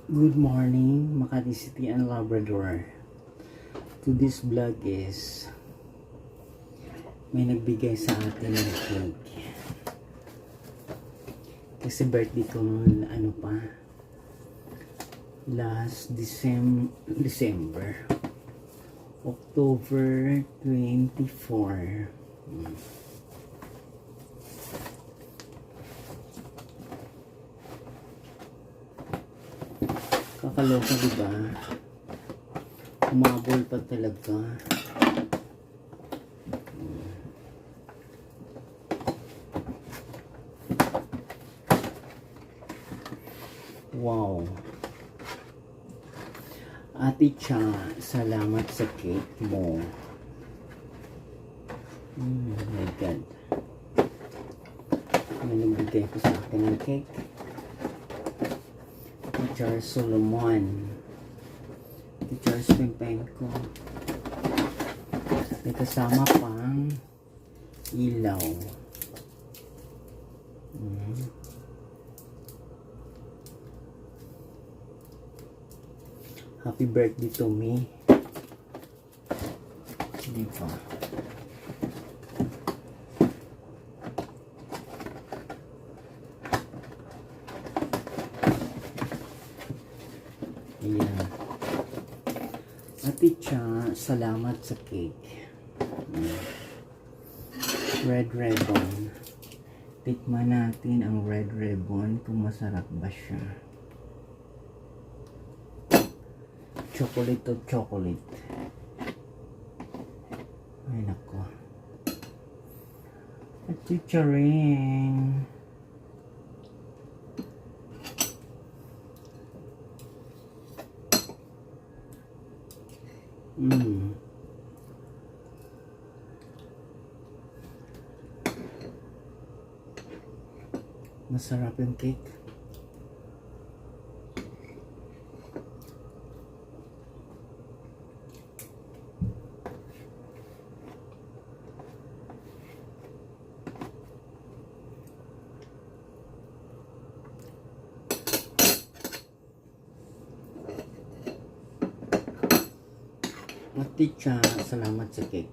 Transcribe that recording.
Good morning, Makati City and Labrador. Today's vlog is may nagbigay sa atin ng cake. Kasi birthday ko noon, last December. October 24. Kakaloka, diba? Umabol pa talaga. Wow. Ate Cha, salamat sa cake mo. My God. May nagbigay ko sa akin ng cake. Teacher Solomon. Teacher Pimpenko. May kasama pang ilaw. Happy birthday to me. Diba? Ayan. Ate Cha, salamat sa cake. Red ribbon. Tikman natin ang red ribbon kung masarap ba siya. Chocolate to chocolate. Ay nako. Ate Cha ring. Masarap yung cake. Ate Cha, salamat sa cake.